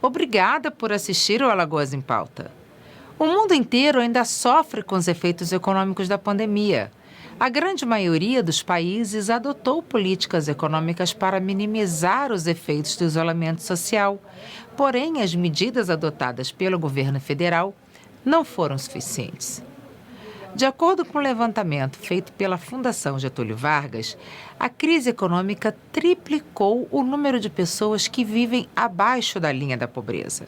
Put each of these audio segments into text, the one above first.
Obrigada por assistir ao Alagoas em Pauta. O mundo inteiro ainda sofre com os efeitos econômicos da pandemia. A grande maioria dos países adotou políticas econômicas para minimizar os efeitos do isolamento social. Porém, as medidas adotadas pelo governo federal não foram suficientes. De acordo com o levantamento feito pela Fundação Getúlio Vargas, a crise econômica triplicou o número de pessoas que vivem abaixo da linha da pobreza.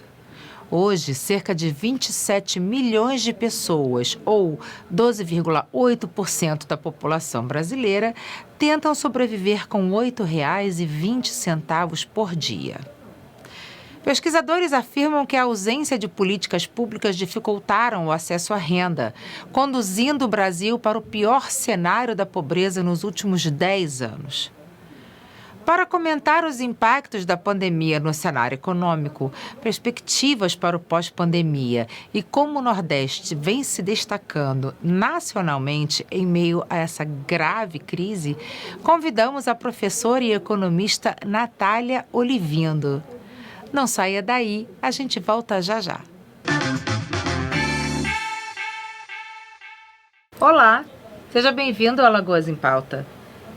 Hoje, cerca de 27 milhões de pessoas, ou 12,8% da população brasileira, tentam sobreviver com R$ 8,20 por dia. Pesquisadores afirmam que a ausência de políticas públicas dificultaram o acesso à renda, conduzindo o Brasil para o pior cenário da pobreza nos últimos 10 anos. Para comentar os impactos da pandemia no cenário econômico, perspectivas para o pós-pandemia e como o Nordeste vem se destacando nacionalmente em meio a essa grave crise, convidamos a professora e economista Natália Olivindo. Não saia daí, a gente volta já já. Olá, seja bem-vindo ao Alagoas em Pauta.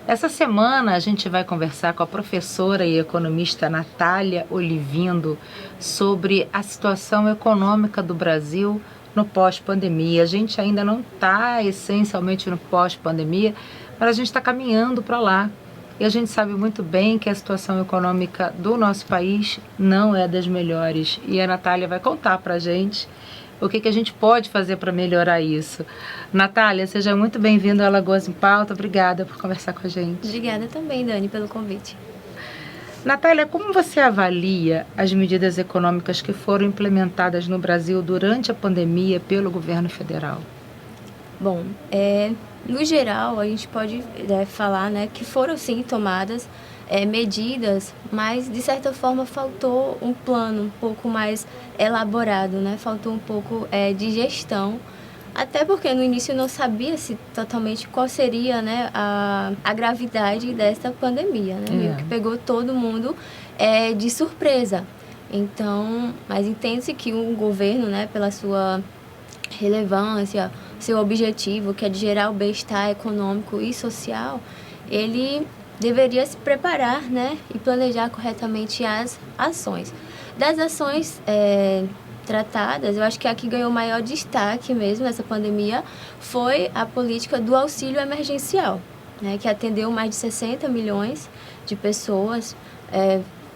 Essa semana a gente vai conversar com a professora e economista Natália Olivindo sobre a situação econômica do Brasil no pós-pandemia. A gente ainda não está essencialmente no pós-pandemia, mas a gente está caminhando para lá. E a gente sabe muito bem que a situação econômica do nosso país não é das melhores. E a Natália vai contar para a gente o que a gente pode fazer para melhorar isso. Natália, seja muito bem-vinda ao Alagoas em Pauta. Obrigada por conversar com a gente. Obrigada também, Dani, pelo convite. Natália, como você avalia as medidas econômicas que foram implementadas no Brasil durante a pandemia pelo governo federal? Bom, no geral, a gente pode falar, que foram sim tomadas medidas, mas de certa forma faltou um plano um pouco mais elaborado, faltou um pouco de gestão, até porque no início não sabia-se totalmente qual seria a gravidade dessa pandemia, meio que pegou todo mundo de surpresa. Então, mas entende-se que o governo, pela sua relevância, seu objetivo, que é de gerar o bem-estar econômico e social, ele deveria se preparar, e planejar corretamente as ações. Das ações tratadas, eu acho que a que ganhou maior destaque mesmo nessa pandemia foi a política do auxílio emergencial, que atendeu mais de 60 milhões de pessoas,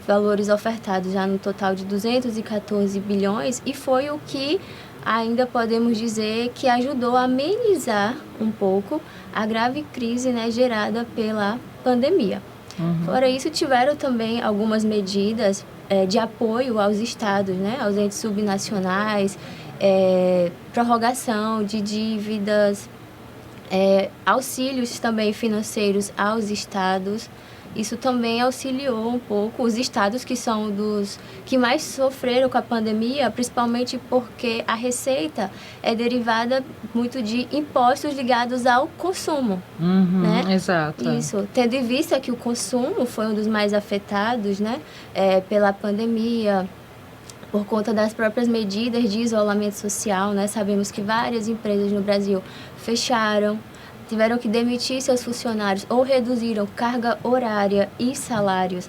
valores ofertados já no total de 214 bilhões, e foi o que ainda podemos dizer que ajudou a amenizar um pouco a grave crise gerada pela pandemia. Fora isso, tiveram também algumas medidas de apoio aos estados, aos entes subnacionais, prorrogação de dívidas, auxílios também financeiros aos estados. Isso também auxiliou um pouco os estados que são dos que mais sofreram com a pandemia, principalmente porque a receita é derivada muito de impostos ligados ao consumo. Exato. Isso, tendo em vista que o consumo foi um dos mais afetados, pela pandemia, por conta das próprias medidas de isolamento social, Sabemos que várias empresas no Brasil fecharam, tiveram que demitir seus funcionários ou reduziram carga horária e salários,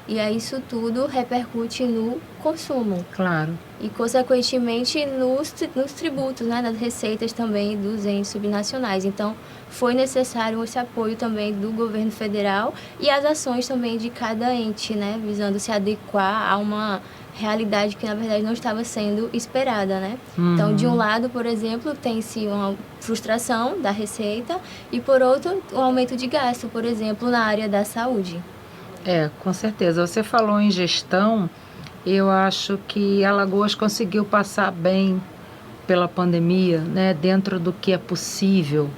E aí isso tudo repercute no consumo. Claro. E, consequentemente, nos tributos, nas receitas também dos entes subnacionais. Então, foi necessário esse apoio também do governo federal e as ações também de cada ente, visando se adequar a uma realidade que, na verdade, não estava sendo esperada, Então, de um lado, por exemplo, tem-se uma frustração da receita e, por outro, um aumento de gasto, por exemplo, na área da saúde. Com certeza. Você falou em gestão, eu acho que Alagoas conseguiu passar bem pela pandemia, dentro do que é possível,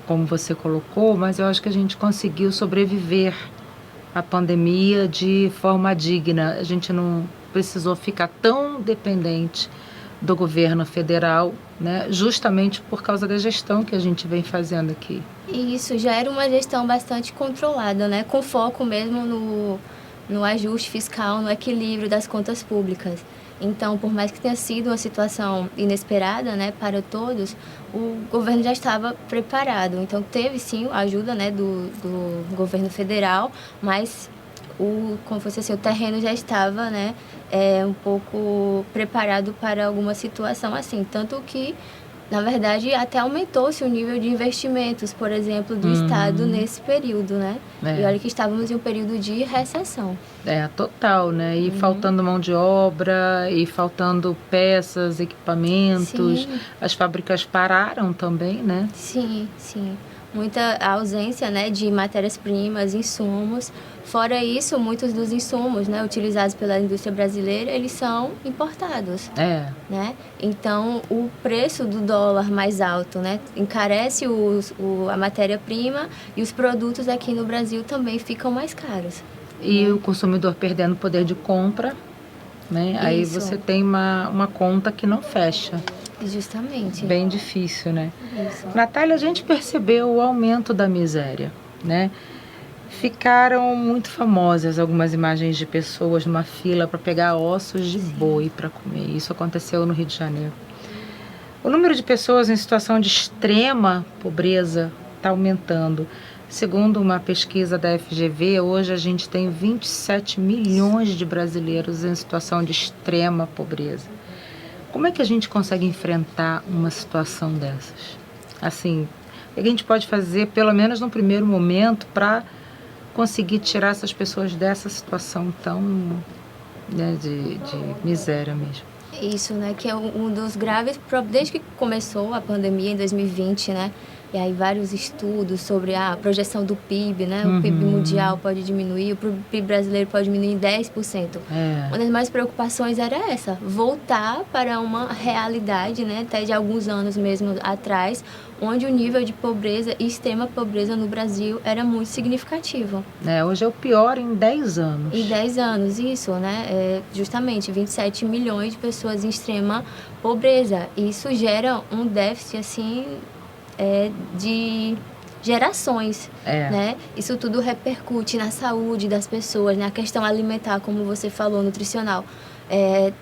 como você colocou, mas eu acho que a gente conseguiu sobreviver à pandemia de forma digna. A gente não precisou ficar tão dependente do governo federal, justamente por causa da gestão que a gente vem fazendo aqui. E isso já era uma gestão bastante controlada, com foco mesmo no ajuste fiscal, no equilíbrio das contas públicas. Então, por mais que tenha sido uma situação inesperada, né, para todos, o governo já estava preparado. Então, teve sim a ajuda, né, do governo federal, mas como fosse assim, o terreno já estava, né, um pouco preparado para alguma situação assim. Tanto que, na verdade, até aumentou-se o nível de investimentos, por exemplo, do Estado nesse período, né? E olha que estávamos em um período de recessão. Total, né? E faltando mão de obra, e faltando peças, equipamentos. Sim. As fábricas pararam também, né? Sim, sim. Muita ausência, né, de matérias-primas, insumos. Fora isso, muitos dos insumos, né, utilizados pela indústria brasileira, eles são importados. Né? Então, o preço do dólar mais alto, né, encarece a matéria-prima e os produtos aqui no Brasil também ficam mais caros. E o consumidor perdendo poder de compra, né? Isso. Aí você tem uma conta que não fecha. Justamente. Bem difícil, né? Isso. Natália, a gente percebeu o aumento da miséria, né? Ficaram muito famosas algumas imagens de pessoas numa fila para pegar ossos de boi para comer. Isso aconteceu no Rio de Janeiro. O número de pessoas em situação de extrema pobreza está aumentando. Segundo uma pesquisa da FGV, hoje a gente tem 27 milhões de brasileiros em situação de extrema pobreza. Como é que a gente consegue enfrentar uma situação dessas? Assim, o que a gente pode fazer, pelo menos no primeiro momento, para conseguir tirar essas pessoas dessa situação tão, né, de miséria mesmo? Isso, né, que é um dos graves problemas, desde que começou a pandemia em 2020, né, e aí vários estudos sobre a projeção do PIB, né, o PIB mundial pode diminuir, o PIB brasileiro pode diminuir em 10%. Uma das mais preocupações era essa, voltar para uma realidade, né, até de alguns anos mesmo atrás, onde o nível de pobreza e extrema pobreza no Brasil era muito significativo. Hoje é o pior em 10 anos. Em 10 anos, isso, né? Justamente 27 milhões de pessoas em extrema pobreza. Isso gera um déficit, assim, de gerações, né? Isso tudo repercute na saúde das pessoas, na questão alimentar, como você falou, nutricional.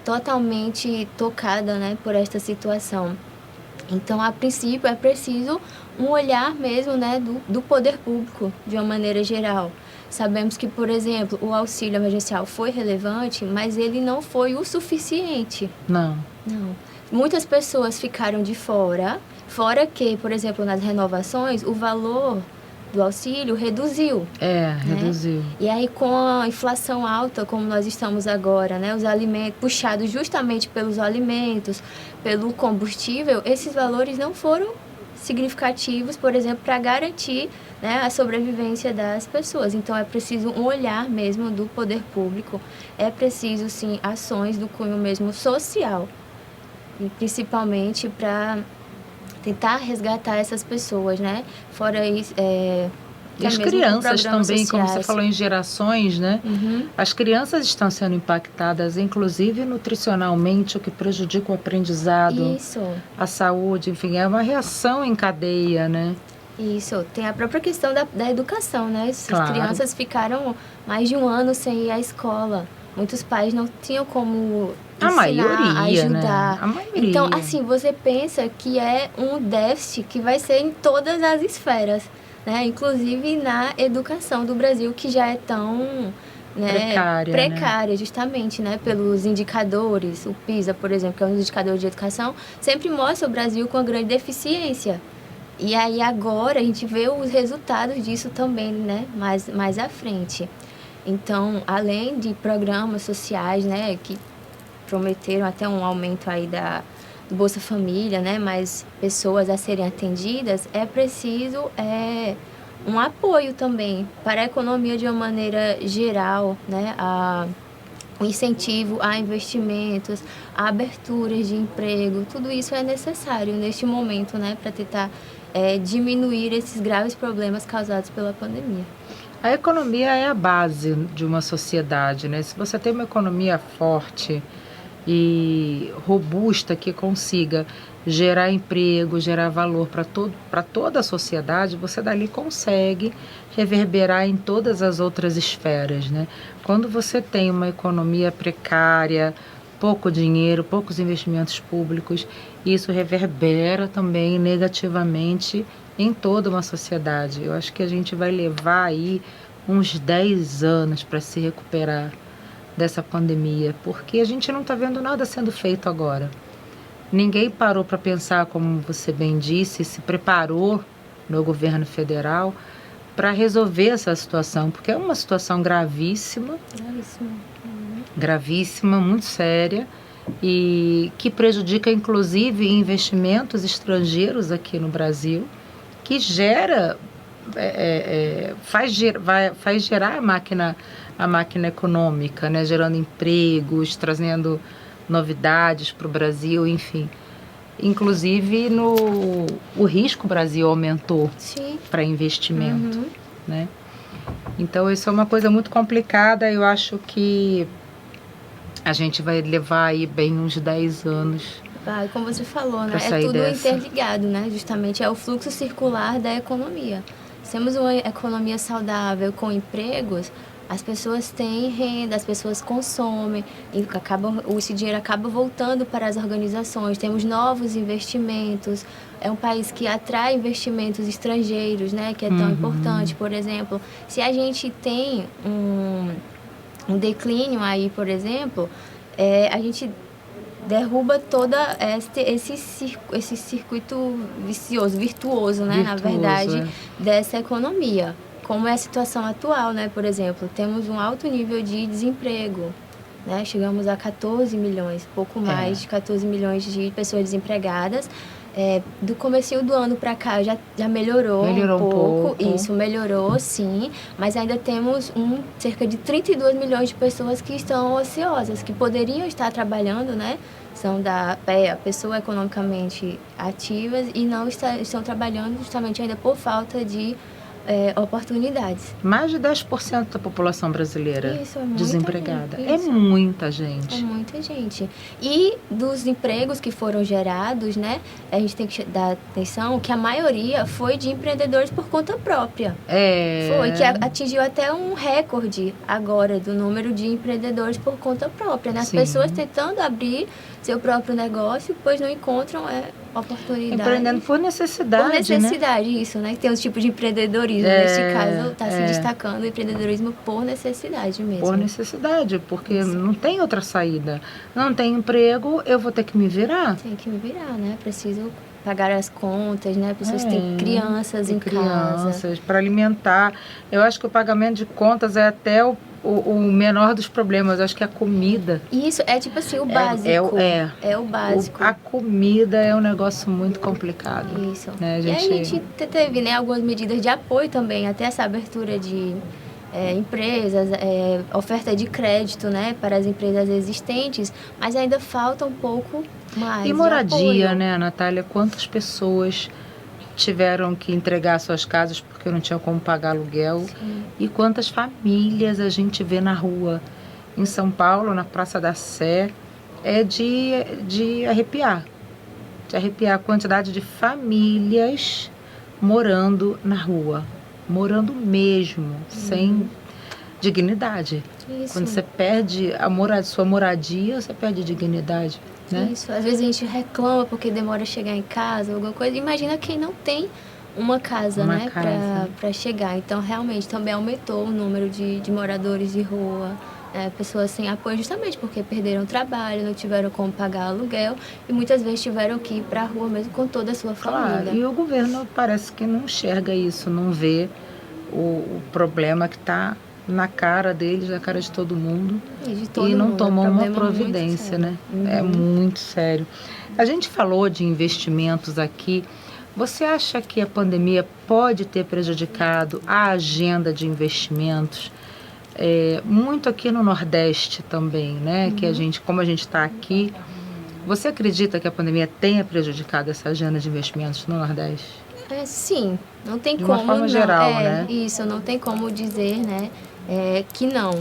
Totalmente tocada, né, por esta situação. Então, a princípio, é preciso um olhar mesmo, né, do poder público, de uma maneira geral. Sabemos que, por exemplo, o auxílio emergencial foi relevante, mas ele não foi o suficiente. Não. Muitas pessoas ficaram de fora que, por exemplo, nas renovações, o valor do auxílio reduziu. Reduziu. E aí, com a inflação alta, como nós estamos agora, né, os alimentos puxados justamente pelos alimentos, pelo combustível, esses valores não foram significativos, por exemplo, para garantir, né, a sobrevivência das pessoas. Então, é preciso um olhar mesmo do poder público, é preciso, sim, ações do cunho mesmo social, e principalmente para tentar resgatar essas pessoas, né? Fora isso, e as crianças também, sociais. Como você falou em gerações, né? As crianças estão sendo impactadas, inclusive nutricionalmente, o que prejudica o aprendizado, a saúde, enfim, é uma reação em cadeia, né? Isso, tem a própria questão da educação, né? As crianças ficaram mais de um ano sem ir à escola. Muitos pais não tinham como ensinar, ajudar. Né? A maioria. Então, assim, você pensa que é um déficit que vai ser em todas as esferas, né? Inclusive na educação do Brasil, que já é tão, né, precária, justamente, né? Pelos indicadores. O PISA, por exemplo, que é um dos indicadores de educação, sempre mostra o Brasil com grande deficiência. E aí agora a gente vê os resultados disso também, né? Mais à frente. Então, além de programas sociais, né, que prometeram até um aumento aí do Bolsa Família, né, mais pessoas a serem atendidas, é preciso um apoio também para a economia de uma maneira geral, né, o incentivo a investimentos, a aberturas de emprego, tudo isso é necessário neste momento, né, para tentar diminuir esses graves problemas causados pela pandemia. A economia é a base de uma sociedade, né? Se você tem uma economia forte e robusta que consiga gerar emprego, gerar valor para toda a sociedade, você dali consegue reverberar em todas as outras esferas, né? Quando você tem uma economia precária, pouco dinheiro, poucos investimentos públicos, e isso reverbera também negativamente em toda uma sociedade. Eu acho que a gente vai levar aí uns 10 anos para se recuperar dessa pandemia, porque a gente não está vendo nada sendo feito agora. Ninguém parou para pensar, como você bem disse, se preparou no governo federal para resolver essa situação, porque é uma situação gravíssima, gravíssima, muito séria, e que prejudica inclusive investimentos estrangeiros aqui no Brasil, que faz gerar a máquina econômica, né? Gerando empregos, trazendo novidades para o Brasil, enfim. Inclusive o risco Brasil aumentou para investimento, né? Então isso é uma coisa muito complicada. Eu acho que a gente vai levar aí bem uns 10 anos. Como você falou, né? É tudo interligado, né? Justamente é o fluxo circular da economia. Se temos uma economia saudável com empregos, as pessoas têm renda, as pessoas consomem, e esse dinheiro acaba voltando para as organizações. Temos novos investimentos, é um país que atrai investimentos estrangeiros, né, que é tão importante. Por exemplo, se a gente tem um declínio aí, por exemplo, a gente derruba todo esse circuito virtuoso, né, na verdade, dessa economia. Como é a situação atual, né? Por exemplo, temos um alto nível de desemprego, né? Chegamos a 14 milhões, pouco mais de 14 milhões de pessoas desempregadas. Do comecinho do ano para cá já melhorou um pouco. Isso, melhorou, sim. Mas ainda temos cerca de 32 milhões de pessoas que estão ociosas, que poderiam estar trabalhando, né? São da pessoa economicamente ativas e não estão trabalhando justamente ainda por falta de oportunidades. Mais de 10% da população brasileira desempregada. Gente, é muita gente. É muita gente. E dos empregos que foram gerados, né, a gente tem que dar atenção que a maioria foi de empreendedores por conta própria. Foi, que atingiu até um recorde agora do número de empreendedores por conta própria, né? As pessoas tentando abrir seu próprio negócio, pois não encontram oportunidade. Empreendendo por necessidade, Por necessidade, né? Isso, né? Que tem um tipo de empreendedorismo. Neste caso, está se destacando o empreendedorismo por necessidade mesmo. Por necessidade, porque não tem outra saída. Não tem emprego, eu vou ter que me virar. Tem que me virar, né? Preciso pagar as contas, né? Pessoas têm crianças em casa. Para alimentar. Eu acho que o pagamento de contas é até o menor dos problemas. Eu acho que a comida. Isso, é tipo assim, o básico. É o básico. A comida é um negócio muito complicado. Isso. Né? E a gente teve, né, algumas medidas de apoio também, até essa abertura de empresas, oferta de crédito, né, para as empresas existentes, mas ainda falta um pouco mais. E moradia, né, Natália? Quantas pessoas tiveram que entregar suas casas porque não tinham como pagar aluguel? Sim. E quantas famílias a gente vê na rua? Em São Paulo, na Praça da Sé, é de arrepiar. De arrepiar a quantidade de famílias morando na rua. Morando mesmo, sem dignidade. Isso. Quando você perde sua moradia, você perde dignidade. Né? Isso, às vezes a gente reclama porque demora a chegar em casa, alguma coisa. Imagina quem não tem uma casa, né, para chegar. Então, realmente, também aumentou o número de moradores de rua, pessoas sem apoio, justamente porque perderam o trabalho, não tiveram como pagar aluguel e muitas vezes tiveram que ir para a rua mesmo com toda a sua família. Claro, e o governo parece que não enxerga isso, não vê o problema que está na cara deles, na cara de todo mundo, e não tomou uma providência, né? É muito sério. A gente falou de investimentos aqui. Você acha que a pandemia pode ter prejudicado a agenda de investimentos? Muito aqui no Nordeste também, né? Que como a gente está aqui, você acredita que a pandemia tenha prejudicado essa agenda de investimentos no Nordeste? Sim, não tem como. De uma forma geral, né? Isso, não tem como dizer, né? Que não.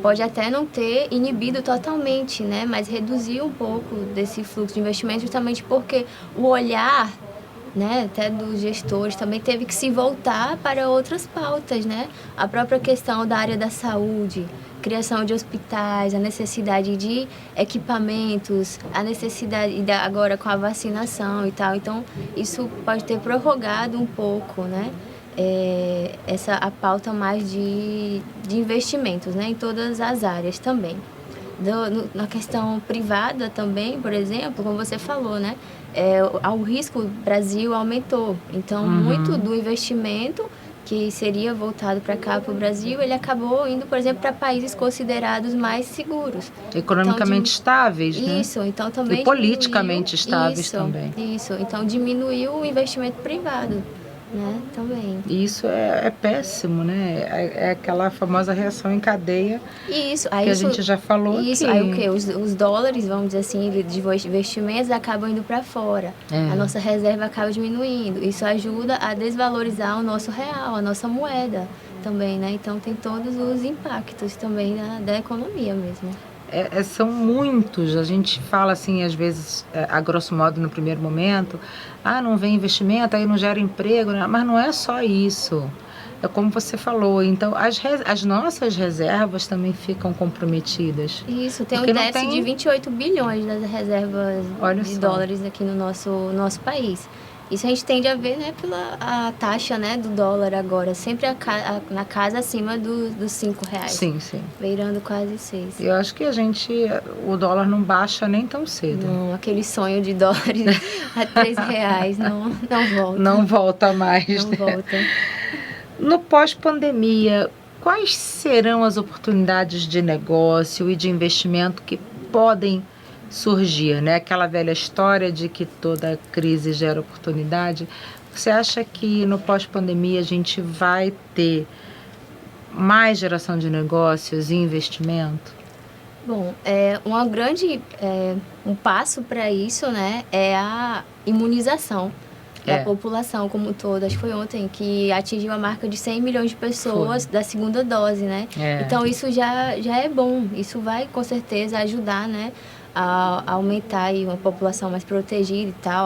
Pode até não ter inibido totalmente, né? Mas reduziu um pouco desse fluxo de investimento justamente porque o olhar, né, até dos gestores também teve que se voltar para outras pautas, né? A própria questão da área da saúde, criação de hospitais, a necessidade de equipamentos, a necessidade agora com a vacinação e tal. Então, isso pode ter prorrogado um pouco, né? A pauta mais de investimentos, né? Em todas as áreas também. Na questão privada também, por exemplo, como você falou, né? O risco do Brasil aumentou. Então, muito do investimento que seria voltado para cá, para o Brasil, ele acabou indo, por exemplo, para países considerados mais seguros. Economicamente estáveis, né? Isso, então também... E politicamente estáveis também. Isso, então diminuiu o investimento privado, né, também. Isso é péssimo, né? É aquela famosa reação em cadeia aí que a gente já falou isso, aqui. Aí o quê? Os dólares, vamos dizer assim, de investimentos acabam indo para fora. A nossa reserva acaba diminuindo. Isso ajuda a desvalorizar o nosso real, a nossa moeda também, né? Então tem todos os impactos também da economia mesmo. São muitos, a gente fala assim, às vezes, a grosso modo, no primeiro momento, não vem investimento, aí não gera emprego, né? Mas não é só isso, é como você falou, então as nossas reservas também ficam comprometidas. Isso, tem um déficit de 28 bilhões das reservas de dólares aqui no nosso país. Isso a gente tende a ver, né, pela a taxa, né, do dólar agora, sempre na casa acima dos 5 reais. Sim. Beirando quase 6. Eu acho que o dólar não baixa nem tão cedo. Não, aquele sonho de dólares a 3 reais não volta. Não volta mais. Não volta. No pós-pandemia, quais serão as oportunidades de negócio e de investimento que podem surgir, né? Aquela velha história de que toda crise gera oportunidade. Você acha que no pós-pandemia a gente vai ter mais geração de negócios e investimento? Bom, um passo para isso, né, é a imunização da população como um todo. Acho que foi ontem que atingiu a marca de 100 milhões de pessoas da segunda dose, né? Então isso já é bom. Isso vai com certeza ajudar, né, a aumentar aí uma população mais protegida e tal.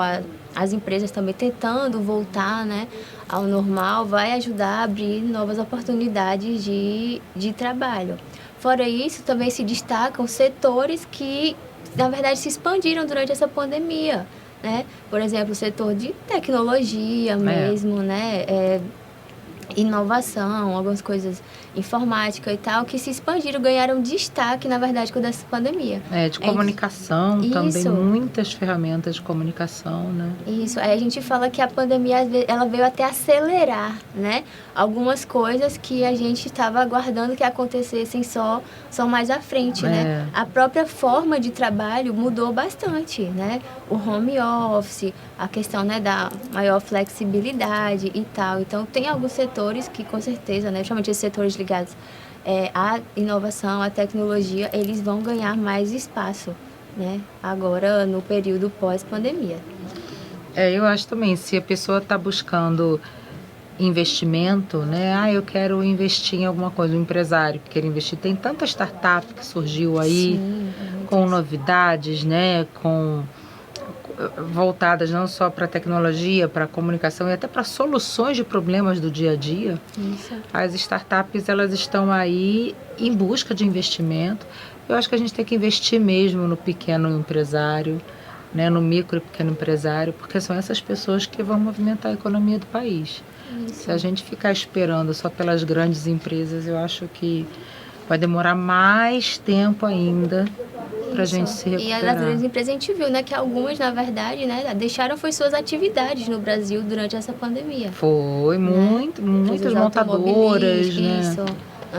As empresas também tentando voltar, né, ao normal, vai ajudar a abrir novas oportunidades de trabalho. Fora isso, também se destacam setores que, na verdade, se expandiram durante essa pandemia, né? Por exemplo, o setor de tecnologia mesmo, né? Inovação, algumas coisas, informática e tal, que se expandiram, ganharam destaque, na verdade, com essa pandemia. De comunicação também, muitas ferramentas de comunicação, né? Isso, aí a gente fala que a pandemia, ela veio até acelerar, né? Algumas coisas que a gente estava aguardando que acontecessem só mais à frente, né? A própria forma de trabalho mudou bastante, né? O home office, a questão, né, da maior flexibilidade e tal. Então, tem alguns setores que, com certeza, né, principalmente esses setores ligados à inovação, à tecnologia, eles vão ganhar mais espaço, né, agora no período pós-pandemia. Eu acho também, se a pessoa está buscando investimento, né, eu quero investir em alguma coisa, um empresário que quer investir, tem tanta startup que surgiu aí, com novidades, né, voltadas não só para a tecnologia, para a comunicação e até para soluções de problemas do dia a dia. Isso. As startups, elas estão aí em busca de investimento. Eu acho que a gente tem que investir mesmo no pequeno empresário, né, no micro e pequeno empresário, porque são essas pessoas que vão movimentar a economia do país. Isso. Se a gente ficar esperando só pelas grandes empresas, eu acho que vai demorar mais tempo ainda para a gente se recuperar. E as grandes empresas a gente viu, né, que algumas, na verdade, né, deixaram suas atividades no Brasil durante essa pandemia. Foi, muitas montadoras, né?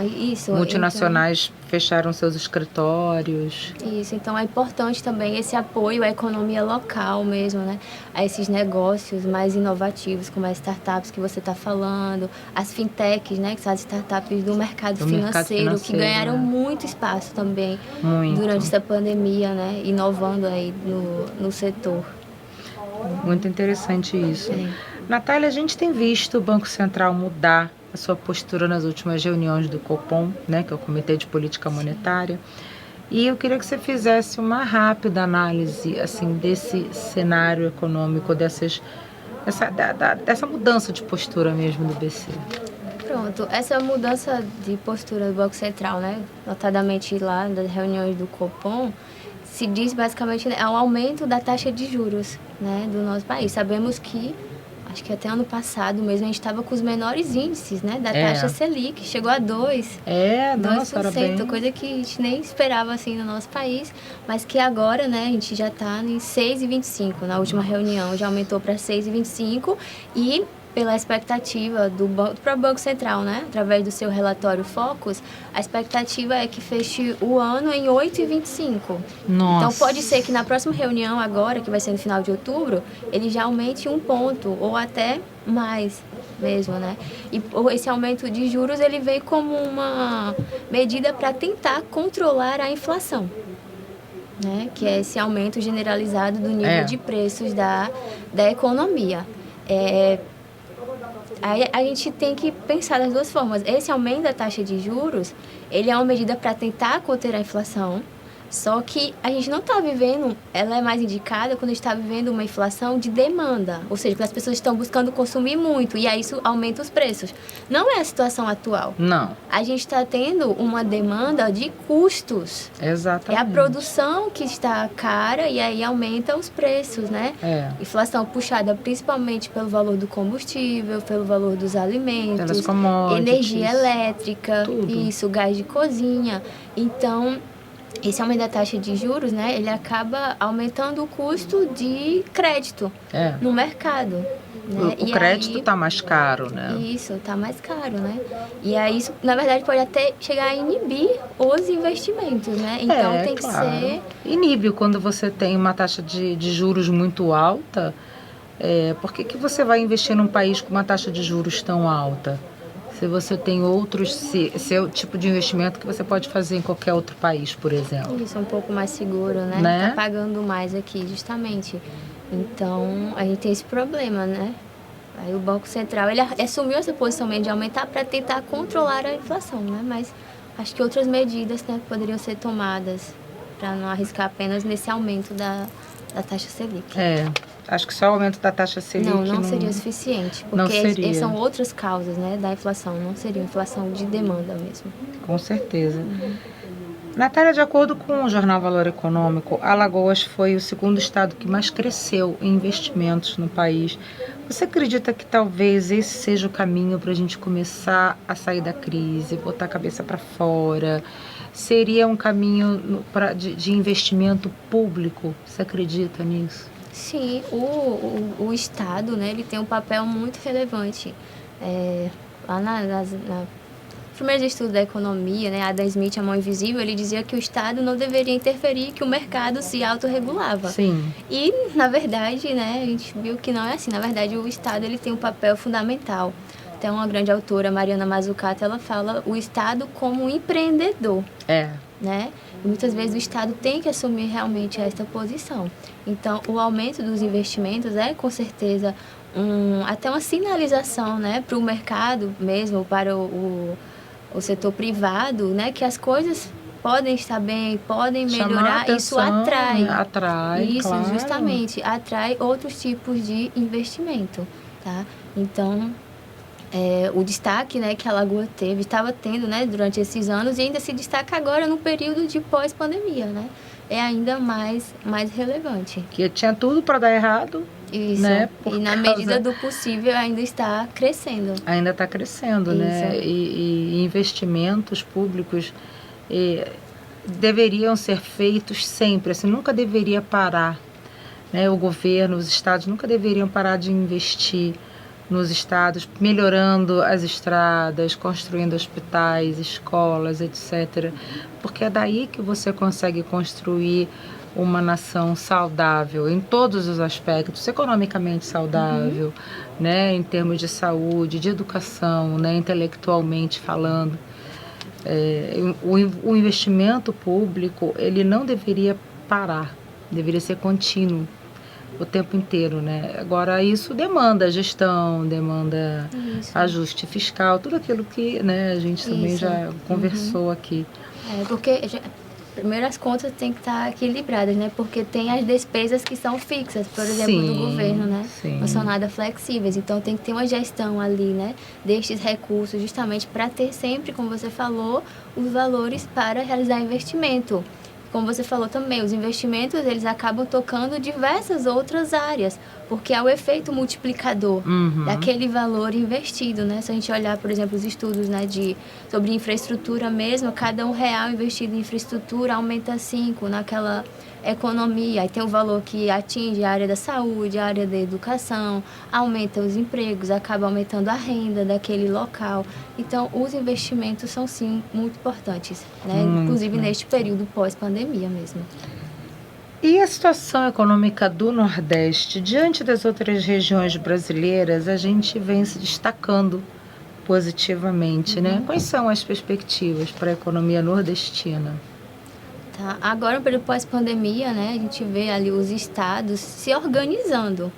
Isso. Multinacionais fecharam seus escritórios. Isso, então é importante também esse apoio à economia local mesmo, né? A esses negócios mais inovativos, como as startups que você está falando, as fintechs, né? Que são as startups do mercado financeiro, que ganharam muito espaço também durante essa pandemia, né? Inovando aí no setor. Muito interessante isso. Natália, a gente tem visto o Banco Central mudar a sua postura nas últimas reuniões do Copom, né, que é o Comitê de Política Monetária. E eu queria que você fizesse uma rápida análise assim, desse cenário econômico, dessa mudança de postura mesmo do BC. Pronto, essa mudança de postura do Banco Central, né, notadamente lá das reuniões do Copom, se diz basicamente ao aumento da taxa de juros, né, do nosso país. Sabemos que, acho que até ano passado mesmo, a gente estava com os menores índices, né, da taxa Selic, chegou a 2%. Nossa, parabéns. Coisa que a gente nem esperava assim no nosso país, mas que agora, né, a gente já está em 6,25%. Na última reunião já aumentou para 6,25% e pela expectativa do próprio Banco Central, né? Através do seu relatório Focus, a expectativa é que feche o ano em 8,25. Nossa. Então, pode ser que na próxima reunião agora, que vai ser no final de outubro, ele já aumente 1 ponto ou até mais mesmo, né? E esse aumento de juros, ele veio como uma medida para tentar controlar a inflação, né? Que é esse aumento generalizado do nível de preços da economia. Aí a gente tem que pensar das duas formas. Esse aumento da taxa de juros, ele é uma medida para tentar conter a inflação, só que a gente não está vivendo, ela é mais indicada quando a gente está vivendo uma inflação de demanda, ou seja, quando as pessoas estão buscando consumir muito, e aí isso aumenta os preços. Não é a situação atual. Não. A gente está tendo uma demanda de custos. Exatamente. É a produção que está cara e aí aumenta os preços, né? Inflação puxada principalmente pelo valor do combustível, pelo valor dos alimentos, energia elétrica, isso, gás de cozinha. Então, esse aumento da taxa de juros, né, ele acaba aumentando o custo de crédito no mercado. Né? O crédito está mais caro, né? Isso, está mais caro, né? E aí isso, na verdade, pode até chegar a inibir os investimentos, né? Então tem que ser... Inibe quando você tem uma taxa de juros muito alta. Por que você vai investir num país com uma taxa de juros tão alta? Se você tem outros, esse é o tipo de investimento que você pode fazer em qualquer outro país, por exemplo. Isso, é um pouco mais seguro, né? Tá pagando mais aqui, justamente. Então, a gente tem esse problema, né? Aí o Banco Central, ele assumiu essa posição mesmo de aumentar para tentar controlar a inflação, né? Mas acho que outras medidas, né, poderiam ser tomadas para não arriscar apenas nesse aumento da taxa Selic. Acho que só o aumento da taxa Selic não seria suficiente, porque são outras causas, né, da inflação, não seria inflação de demanda mesmo. Com certeza. Natália, de acordo com o jornal Valor Econômico, Alagoas foi o segundo estado que mais cresceu em investimentos no país. Você acredita que talvez esse seja o caminho para a gente começar a sair da crise, botar a cabeça para fora? Seria um caminho de investimento público? Você acredita nisso? Sim, o Estado, né, ele tem um papel muito relevante. Lá nas primeiros estudos da economia, né, Adam Smith, A Mão Invisível, ele dizia que o Estado não deveria interferir, que o mercado se autorregulava. Sim. E, na verdade, né, a gente viu que não é assim. Na verdade, o Estado ele tem um papel fundamental. Até uma grande autora, Mariana Mazzucato, ela fala o Estado como um empreendedor. Né? E muitas vezes o Estado tem que assumir realmente esta posição. Então, o aumento dos investimentos é, com certeza, até uma sinalização, né, para o mercado mesmo, para o setor privado, né, que as coisas podem estar bem, podem melhorar. Atenção, isso atrai. Atrai, isso, claro. Justamente, atrai outros tipos de investimento, tá? Então, o destaque, né, que a Lagoa estava tendo, né, durante esses anos e ainda se destaca agora no período de pós-pandemia, né? É ainda mais relevante. Que tinha tudo para dar errado. Isso, né? E na medida do possível ainda está crescendo. Ainda está crescendo, Isso. né? E investimentos públicos deveriam ser feitos sempre, assim, nunca deveria parar, né? O governo, os estados nunca deveriam parar de investir nos estados, melhorando as estradas, construindo hospitais, escolas, etc. Porque é daí que você consegue construir uma nação saudável em todos os aspectos, economicamente saudável, né, em termos de saúde, de educação, né, intelectualmente falando. O investimento público, ele não deveria parar, deveria ser contínuo o tempo inteiro, né? Agora, isso demanda gestão, demanda ajuste fiscal, tudo aquilo que, né, a gente também já conversou aqui. Porque Primeiro, as contas têm que estar equilibradas, né? Porque tem as despesas que são fixas, por exemplo, do governo, né? Sim. Não são nada flexíveis. Então, tem que ter uma gestão ali, né? Destes recursos, justamente para ter sempre, como você falou, os valores para realizar investimento. Como você falou também, os investimentos, eles acabam tocando diversas outras áreas, porque é o efeito multiplicador daquele valor investido, né? Se a gente olhar, por exemplo, os estudos, né, sobre infraestrutura mesmo, cada R$1 investido em infraestrutura aumenta 5 naquela economia. Aí tem o valor que atinge a área da saúde, a área da educação, aumenta os empregos, acaba aumentando a renda daquele local. Então, os investimentos são, sim, muito importantes, né? Inclusive neste período pós-pandemia mesmo. E a situação econômica do Nordeste, diante das outras regiões brasileiras, a gente vem se destacando positivamente, né? Quais são as perspectivas para a economia nordestina? Tá. Agora, no período pós-pandemia, né, a gente vê ali os estados se organizando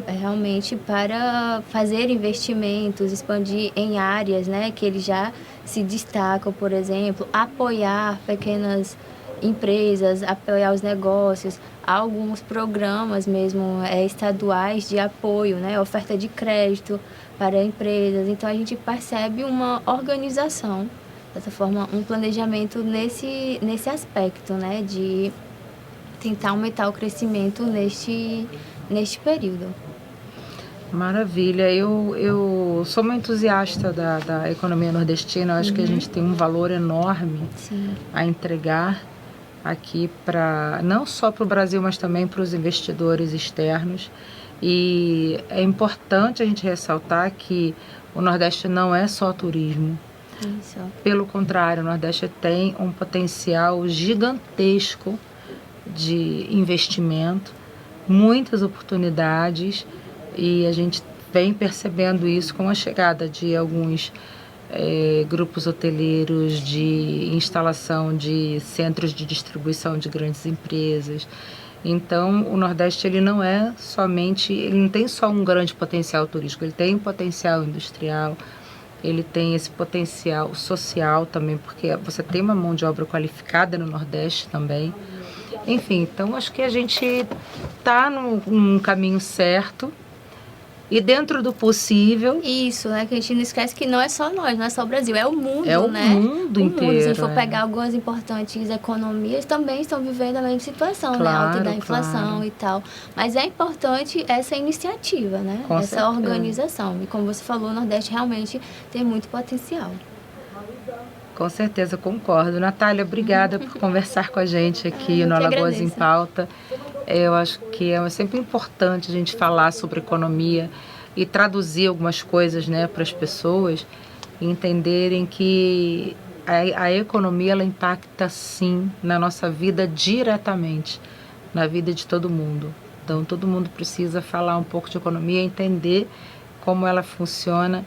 realmente para fazer investimentos, expandir em áreas, né, que eles já se destacam, por exemplo, apoiar pequenas empresas, apoiar os negócios, alguns programas mesmo estaduais de apoio, né, oferta de crédito para empresas. Então, a gente percebe uma organização, dessa forma, um planejamento nesse aspecto, né, de tentar aumentar o crescimento neste período. Maravilha. Eu sou uma entusiasta da economia nordestina. Eu acho que a gente tem um valor enorme a entregar aqui não só para o Brasil, mas também para os investidores externos. E é importante a gente ressaltar que o Nordeste não é só turismo. Isso. Pelo contrário, o Nordeste tem um potencial gigantesco de investimento, muitas oportunidades, e a gente vem percebendo isso com a chegada de alguns grupos hoteleiros, de instalação de centros de distribuição de grandes empresas. Então, o Nordeste ele não tem só um grande potencial turístico, ele tem um potencial industrial, ele tem esse potencial social também, porque você tem uma mão de obra qualificada no Nordeste também. Enfim, então acho que a gente está num caminho certo e dentro do possível. Isso, né? Que a gente não esquece que não é só nós, não é só o Brasil, é o mundo, é o né? mundo inteiro. Se a gente for pegar algumas importantes economias, também estão vivendo a mesma situação, né? Alta da inflação e tal. Mas é importante essa iniciativa, né? Com essa certeza. Organização. E como você falou, o Nordeste realmente tem muito potencial. Com certeza, concordo. Natália, obrigada por conversar com a gente aqui no Alagoas em Pauta. Eu acho que é sempre importante a gente falar sobre economia e traduzir algumas coisas, né, para as pessoas entenderem que a economia ela impacta sim na nossa vida diretamente, na vida de todo mundo. Então todo mundo precisa falar um pouco de economia, entender como ela funciona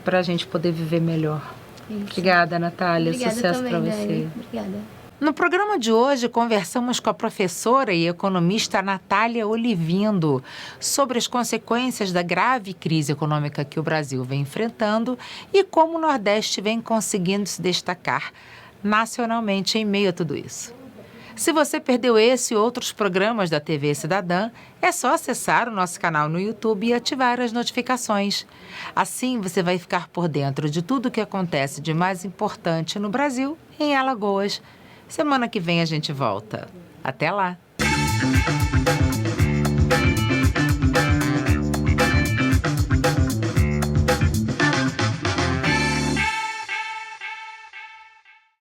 para a gente poder viver melhor. Isso. Obrigada, Natália. Obrigada Sucesso para você. Dani. Obrigada. No programa de hoje, conversamos com a professora e economista Natália Olivindo sobre as consequências da grave crise econômica que o Brasil vem enfrentando e como o Nordeste vem conseguindo se destacar nacionalmente em meio a tudo isso. Se você perdeu esse e outros programas da TV Cidadã, é só acessar o nosso canal no YouTube e ativar as notificações. Assim, você vai ficar por dentro de tudo o que acontece de mais importante no Brasil e em Alagoas. Semana que vem a gente volta. Até lá!